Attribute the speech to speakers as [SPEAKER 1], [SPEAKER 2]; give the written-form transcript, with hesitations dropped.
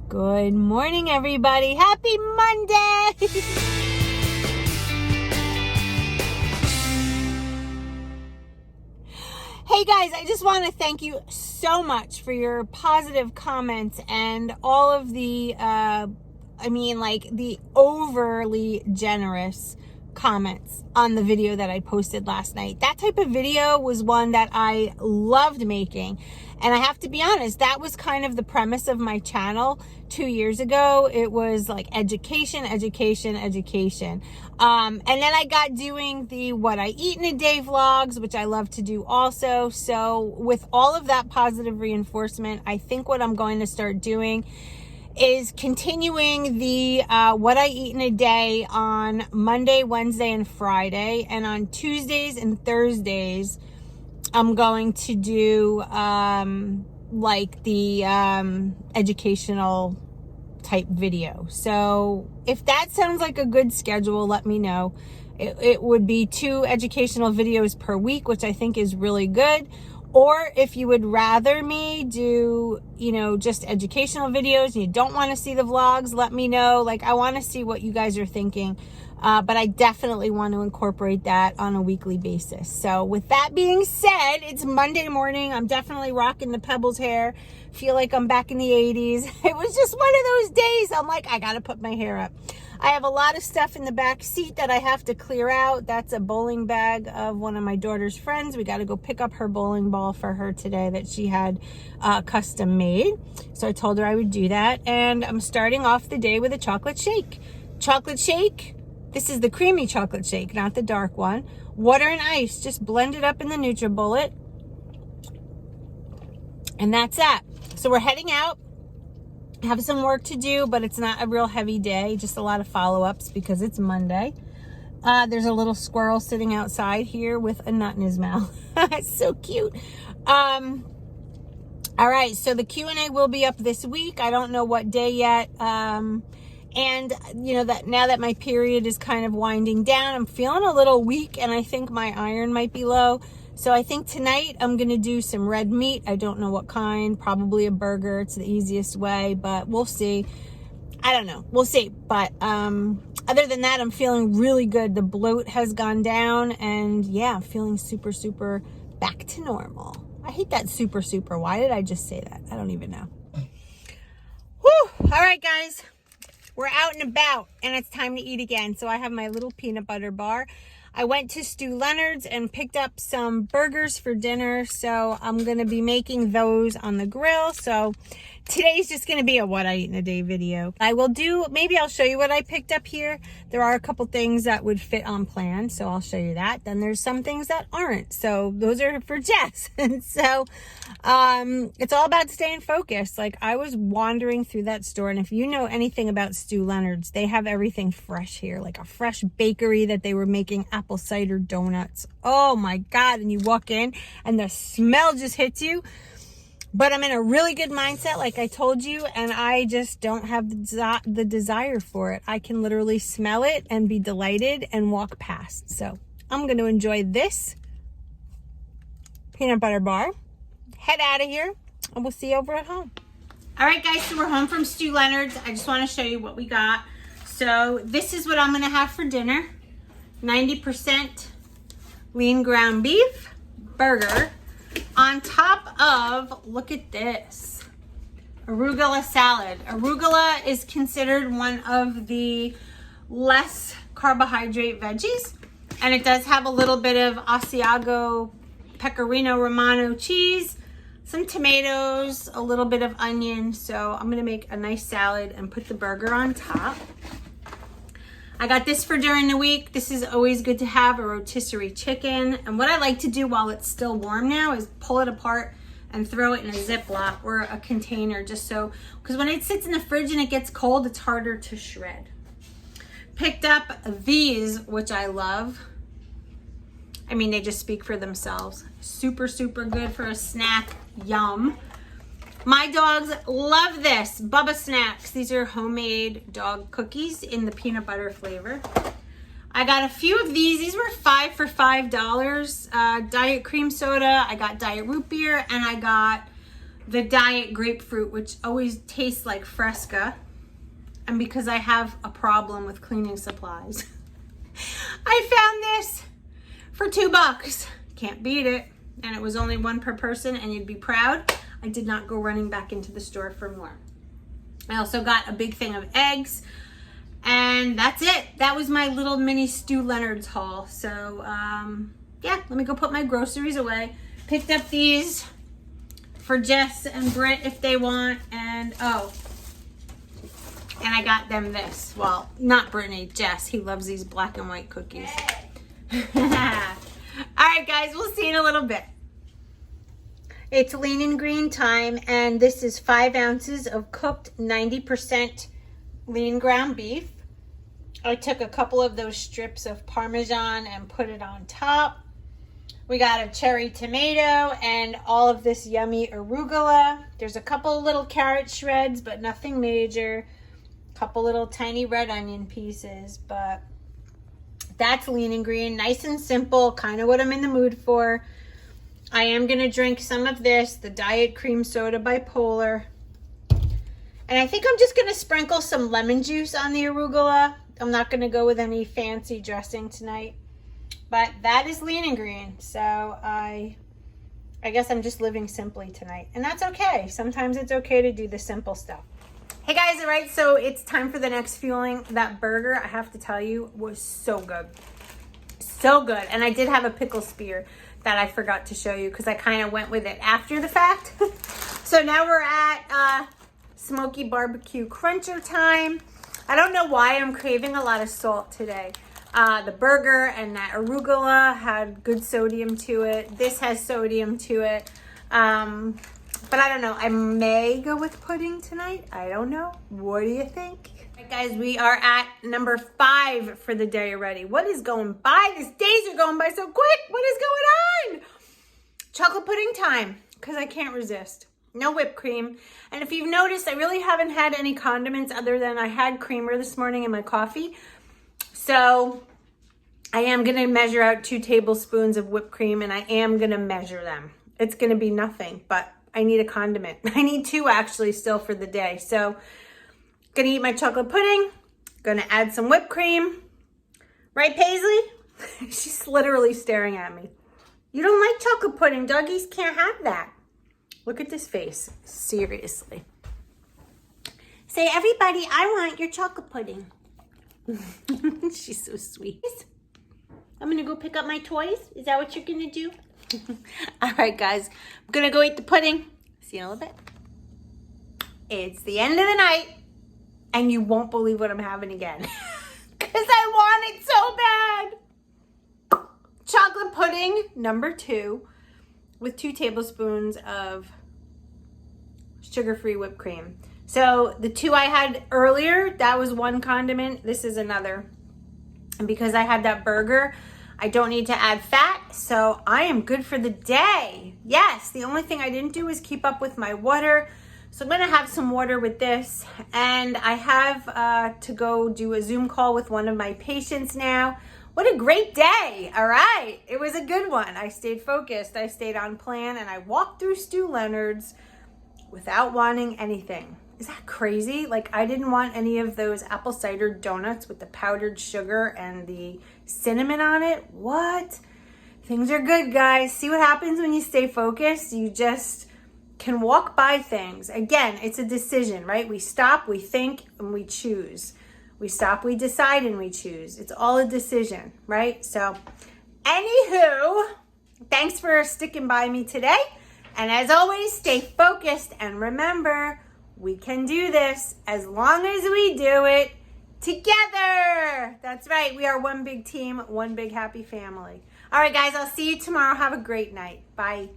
[SPEAKER 1] Good morning, everybody. Happy Monday. Hey guys, I just want to thank you so much for your positive comments and all of the, the overly generous comments on the video that I posted last night. That type of video was one that I loved making. And I have to be honest, that was kind of the premise of my channel 2 years ago. It was like education. And then I got doing the what I eat in a day vlogs, which I love to do also. So with all of that positive reinforcement, I think what I'm going to start doing is continuing the what I eat in a day on Monday, Wednesday, and Friday. And on Tuesdays and Thursdays, I'm going to do educational type video. So if that sounds like a good schedule, let me know. It would be 2 educational videos per week, which I think is really good. Or if you would rather me do, just educational videos and you don't want to see the vlogs, let me know. I want to see what you guys are thinking. But I definitely want to incorporate that on a weekly basis. So with that being said, it's Monday morning. I'm definitely rocking the Pebbles hair. Feel like I'm back in the 80s. It was just one of those days. I'm like, I got to put my hair up. I have a lot of stuff in the back seat that I have to clear out. That's a bowling bag of one of my daughter's friends. We got to go pick up her bowling ball for her today that she had custom made. So I told her I would do that. And I'm starting off the day with a chocolate shake. Chocolate shake. This is the creamy chocolate shake, not the dark one. Water and ice, just blend it up in the NutriBullet. And that's that. So we're heading out. I have some work to do, but it's not a real heavy day, just a lot of follow-ups because it's Monday. There's a little squirrel sitting outside here with a nut in his mouth. It's so cute. All right, so the Q&A will be up this week. I don't know what day yet. And that now that my period is kind of winding down, I'm feeling a little weak and I think my iron might be low. So I think tonight I'm going to do some red meat. I don't know what kind, probably a burger. It's the easiest way, but we'll see. I don't know. We'll see. But other than that, I'm feeling really good. The bloat has gone down and yeah, I'm feeling super, super back to normal. I hate that super, super. Why did I just say that? I don't even know. Whew. All right, guys. We're out and about and it's time to eat again. So I have my little peanut butter bar. I went to Stu Leonard's and picked up some burgers for dinner. So I'm going to be making those on the grill. So today's just going to be a what I eat in a day video. Maybe I'll show you what I picked up here. There are a couple things that would fit on plan. So I'll show you that. Then there's some things that aren't. So those are for Jess. And so it's all about staying focused. I was wandering through that store, and if you know anything about Stu Leonard's, they have everything fresh here, like a fresh bakery that they were making apple cider donuts. Oh my God. And you walk in and the smell just hits you. But I'm in a really good mindset, like I told you, and I just don't have the desire for it. I can literally smell it and be delighted and walk past. So I'm going to enjoy this peanut butter bar, head out of here, and we'll see you over at home. All right, guys, so we're home from Stu Leonard's. I just want to show you what we got. So this is what I'm going to have for dinner. 90% lean ground beef burger. On top of, look at this, arugula salad. Arugula is considered one of the less carbohydrate veggies, and it does have a little bit of Asiago Pecorino Romano cheese, some tomatoes, a little bit of onion. So I'm gonna make a nice salad and put the burger on top. I got this for during the week. This is always good to have, a rotisserie chicken. And what I like to do while it's still warm now is pull it apart and throw it in a Ziploc or a container, just so, because when it sits in the fridge and it gets cold, it's harder to shred. Picked up these, which I love. I mean, they just speak for themselves. Super, super good for a snack. Yum. My dogs love this. Bubba Snacks. These are homemade dog cookies in the peanut butter flavor. I got a few of these. These were 5 for $5. Diet cream soda. I got diet root beer, and I got the diet grapefruit, which always tastes like Fresca. And because I have a problem with cleaning supplies, I found this for $2. Can't beat it. And it was only one per person, and you'd be proud. I did not go running back into the store for more. I also got a big thing of eggs, and that's it. That was my little mini Stu Leonard's haul. So yeah, let me go put my groceries away. Picked up these for Jess and Britt if they want, and oh, and I got them this. Well, not Brittany, Jess. He loves these black and white cookies. All right, guys, we'll see you in a little bit. It's lean and green time, and this is 5 ounces of cooked 90% lean ground beef. I took a couple of those strips of Parmesan and put it on top. We got a cherry tomato and all of this yummy arugula. There's a couple little carrot shreds, but nothing major. A couple little tiny red onion pieces, but that's lean and green, nice and simple, kind of what I'm in the mood for. I am going to drink some of this, the Diet Cream Soda by Polar. And I think I'm just going to sprinkle some lemon juice on the arugula. I'm not going to go with any fancy dressing tonight. But that is lean and green. So I guess I'm just living simply tonight. And that's okay. Sometimes it's okay to do the simple stuff. Hey guys, all right, so it's time for the next fueling. That burger, I have to tell you, was so good. So good. And I did have a pickle spear that I forgot to show you because I kind of went with it after the fact. So now we're at smoky barbecue cruncher time. I don't know why I'm craving a lot of salt today. The burger and that arugula had good sodium to it. This has sodium to it. But I don't know. I may go with pudding tonight. I don't know. What do you think? All right, guys, we are at number 5 for the day already. What is going by? These days are going by so quick. What is going on? Chocolate pudding time, because I can't resist. No whipped cream. And if you've noticed, I really haven't had any condiments other than I had creamer this morning in my coffee. So I am going to measure out 2 tablespoons of whipped cream, and I am going to measure them. It's going to be nothing, but I need a condiment. I need 2 actually still for the day. So going to eat my chocolate pudding. Going to add some whipped cream. Right, Paisley? She's literally staring at me. You don't like chocolate pudding. Doggies can't have that. Look at this face. Seriously. Say, everybody, I want your chocolate pudding. She's so sweet. I'm going to go pick up my toys. Is that what you're going to do? All right, guys. I'm going to go eat the pudding. See you in a little bit. It's the end of the night, and you won't believe what I'm having again. Because I want it so bad. Chocolate pudding, number 2, with 2 tablespoons of sugar-free whipped cream. So the 2 I had earlier, that was 1 condiment. This is another. And because I had that burger, I don't need to add fat, so I am good for the day. Yes, the only thing I didn't do is keep up with my water. So I'm gonna have some water with this, and I have to go do a Zoom call with one of my patients now. What a great day, all right. It was a good one. I stayed focused, I stayed on plan, and I walked through Stu Leonard's without wanting anything. Is that crazy? Like, I didn't want any of those apple cider donuts with the powdered sugar and the cinnamon on it. What? Things are good, guys. See what happens when you stay focused? You just can walk by things. Again, it's a decision, right? We stop, we think, and we choose. We stop, we decide, and we choose. It's all a decision, right? So, anywho, thanks for sticking by me today. And as always, stay focused, and remember, we can do this as long as we do it together. That's right. We are one big team, one big happy family. All right, guys, I'll see you tomorrow. Have a great night. Bye.